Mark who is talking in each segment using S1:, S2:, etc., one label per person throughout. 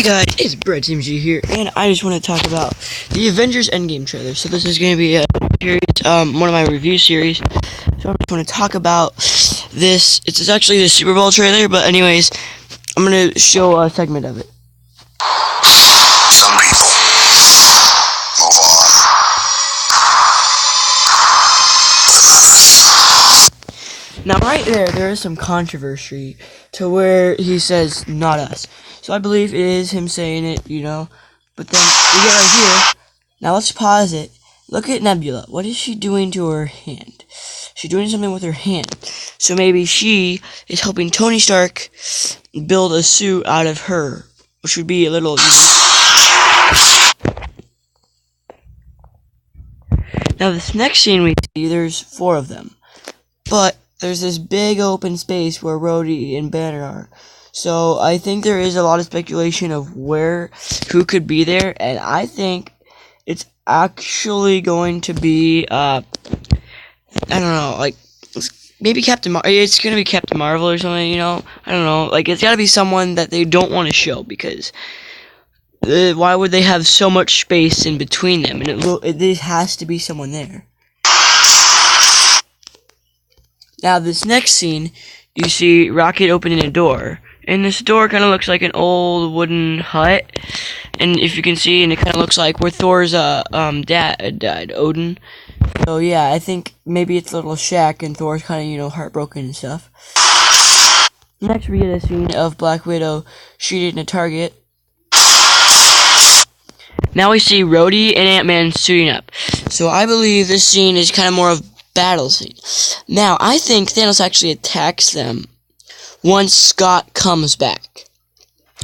S1: Guys, it's Brett MG here, and I just want to talk about the Avengers Endgame trailer. So this is going to be a series, one of my review series. So I just want to talk about this. It's actually the Super Bowl trailer, but anyways, I'm going to show a segment of it.
S2: Some people move on.
S1: Now right there is some controversy to where he says, not us. So I believe it is him saying it, you know. But then we get right here. Now let's pause it. Look at Nebula. What is she doing to her hand? She's doing something with her hand. So maybe she is helping Tony Stark build a suit out of her. Which would be a little, you know. Now this next scene we see, there's 4 of them. But there's this big open space where Rhodey and Banner are. So I think there is a lot of speculation of who could be there, and I think it's actually going to be, I don't know, like, maybe it's going to be Captain Marvel or something, you know, I don't know, like, it's got to be someone that they don't want to show, because why would they have so much space in between them, and it has to be someone there. Now, this next scene, you see Rocket opening a door. And this door kind of looks like an old wooden hut. And if you can see, and it kind of looks like where Thor's dad died, Odin. So, yeah, I think maybe it's a little shack, and Thor's kind of, you know, heartbroken and stuff. Next, we get a scene of Black Widow shooting a target. Now we see Rhodey and Ant-Man suiting up. So, I believe this scene is kind of more of battle scene. Now, I think Thanos actually attacks them once Scott comes back.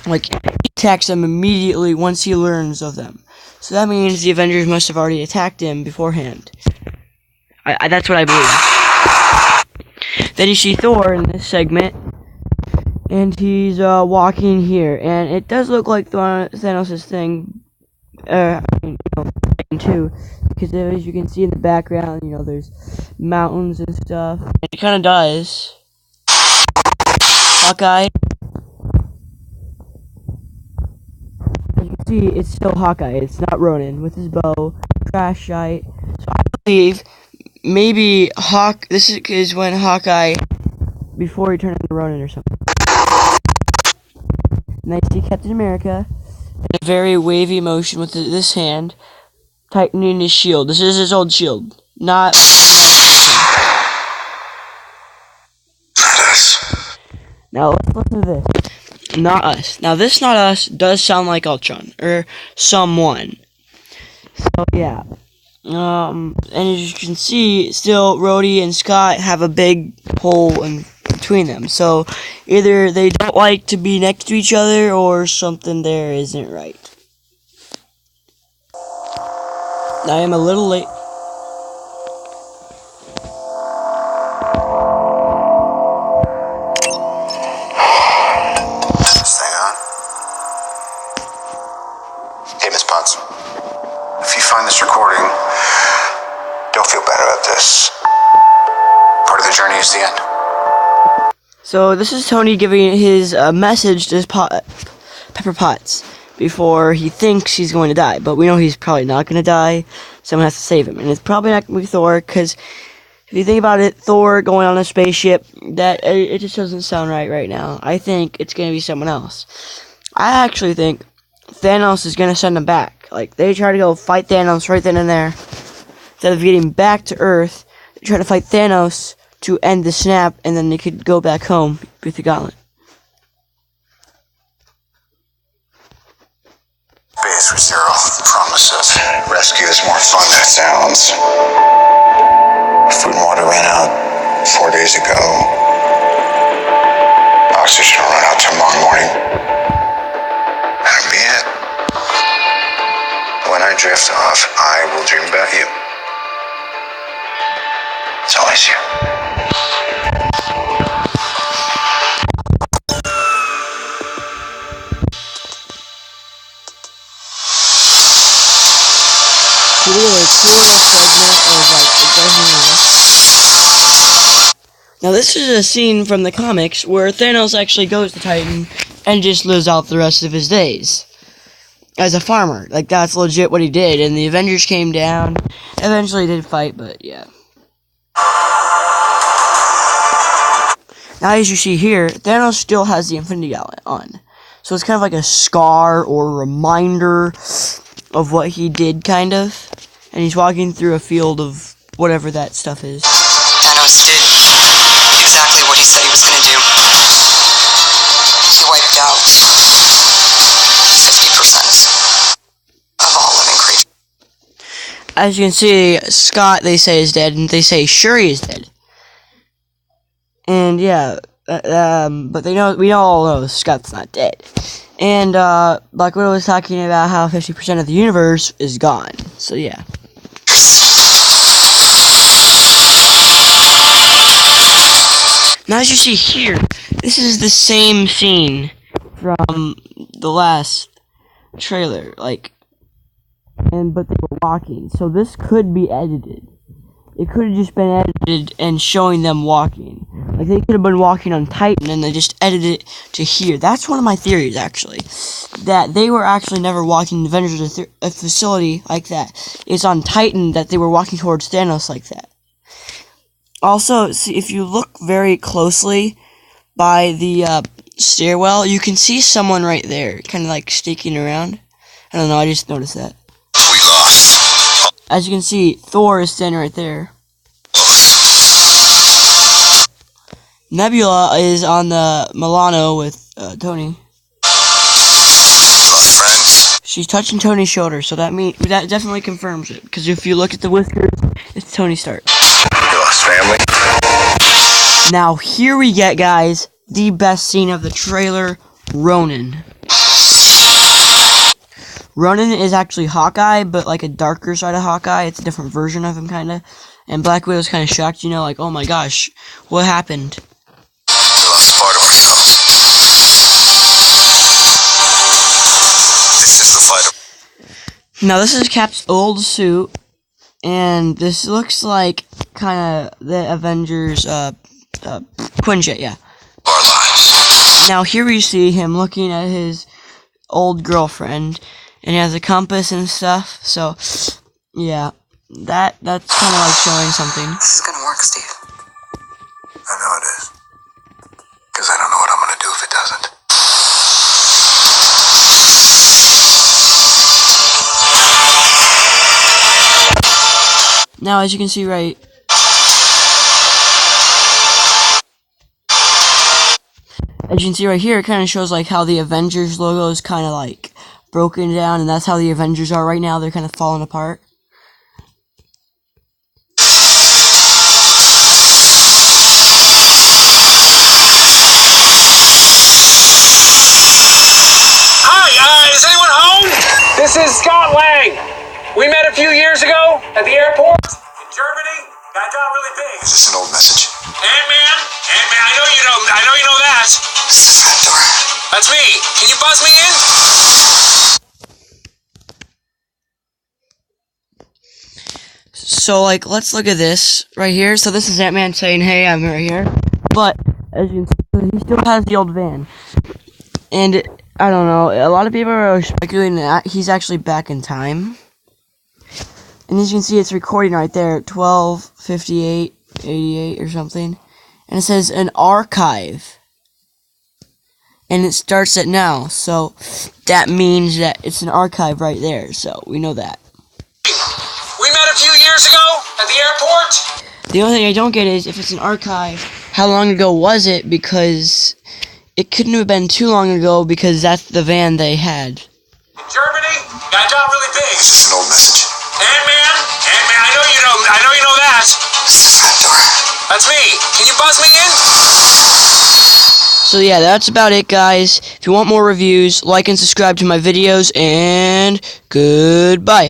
S1: Like, he attacks them immediately once he learns of them. So that means the Avengers must have already attacked him beforehand. That's what I believe. Then you see Thor in this segment, and he's walking here, and it does look like Thanos' thing, too, because as you can see in the background, you know, there's mountains and stuff. It kind of does. Hawkeye. As you can see, it's still Hawkeye. It's not Ronan with his bow. Trash shite. So I believe maybe this is when Hawkeye, before he turned into Ronan or something. And I see Captain America in a very wavy motion with this hand, tightening his shield. This is his old shield, not
S2: us.
S1: Now let's listen to this. Not us. Now this not us does sound like Ultron or someone. So yeah. And as you can see, still Rhodey and Scott have a big hole in between them. So either they don't like to be next to each other, or something there isn't right. I am a little late.
S2: Stay on. Hey, Miss Potts. If you find this recording, don't feel bad about this. Part of the journey is the end.
S1: So this is Tony giving his message to Pepper Potts before he thinks he's going to die. But we know he's probably not going to die. Someone has to save him. And it's probably not going to be Thor, because if you think about it, Thor going on a spaceship, it just doesn't sound right now. I think it's going to be someone else. I actually think Thanos is going to send him back. Like, they try to go fight Thanos right then and there. Instead of getting back to Earth, they try to fight Thanos to end the snap, and then they could go back home with the gauntlet.
S2: Base with zero promises. Rescue is more fun than it sounds. Food and water ran out 4 days ago. Oxygen will run out tomorrow morning. That'll be it. When I drift off, I will dream about you. It's always you.
S1: Now this is a scene from the comics where Thanos actually goes to Titan and just lives out the rest of his days. as a farmer. Like, that's legit what he did. And the Avengers came down. Eventually did fight, but yeah. Now, as you see here, Thanos still has the Infinity Gauntlet on. So it's kind of like a scar or reminder of what he did, kind of. And he's walking through a field of whatever that stuff is.
S3: Thanos did exactly what he said he was going to do. He wiped out 50% of all living creatures.
S1: As you can see, Scott, they say, is dead, and they say Shuri is dead. And yeah, but we all know Scott's not dead. And Black Widow was talking about how 50% of the universe is gone. So yeah. Now, as you see here, this is the same scene from the last trailer, like, but they were walking. So this could be edited. It could have just been edited and showing them walking. Like, they could have been walking on Titan and they just edited it to here. That's one of my theories, actually. That they were actually never walking Avengers a facility like that. It's on Titan that they were walking towards Thanos like that. Also, see, if you look very closely by the stairwell, you can see someone right there, kind of like sneaking around. I don't know, I just noticed that.
S2: We lost.
S1: As you can see, Thor is standing right there. Nebula is on the Milano with Tony.
S2: Lost friends.
S1: She's touching Tony's shoulder, so that definitely confirms it. Because if you look at the whiskers, it's Tony Stark.
S2: We lost family.
S1: Now here we get, guys, the best scene of the trailer, Ronan. Ronan is actually Hawkeye, but like a darker side of Hawkeye. It's a different version of him, kind of. And Black Widow's kind of shocked, you know, like, oh my gosh, what happened?
S2: We lost part of ourselves. It's just the fight.
S1: Now, this is Cap's old suit, and this looks like kind of the Avengers, Quinjet, yeah.
S2: Our lives.
S1: Now, here we see him looking at his old girlfriend, and he has a compass and stuff, so, yeah, that's kind of like showing something.
S3: This is gonna work, Steve.
S2: I know it is. Because I don't know what I'm going to do if it doesn't.
S1: Now, as you can see right here, it kind of shows like how the Avengers logo is kind of like broken down, and that's how the Avengers are right now. They're kind of falling apart.
S4: Hi, is anyone home? This is Scott Lang. We met a few years ago at the airport in Germany. Got really big.
S2: Is this an old message?
S4: Ant-Man, I know you know that.
S2: This is had.Do.
S4: That's me. Can you buzz me in?
S1: So, like, let's look at this right here. So this is Ant-Man saying, hey, I'm right here. But, as you can see, he still has the old van. And, I don't know, a lot of people are speculating that he's actually back in time. And as you can see, it's recording right there, 12:58, 88 or something. And it says, an archive. And it starts at now. So, that means that it's an archive right there. So, we know that.
S4: We met a few years ago at the airport.
S1: The only thing I don't get is, if it's an archive, how long ago was it? Because it couldn't have been too long ago, because that's the van they had.
S4: In Germany, got really big.
S2: Is this an old message?
S4: Ant-Man, I know you know that.
S2: This is had.Do.
S4: That's me. Can you buzz me in?
S1: So yeah, that's about it, guys. If you want more reviews, like and subscribe to my videos, and goodbye.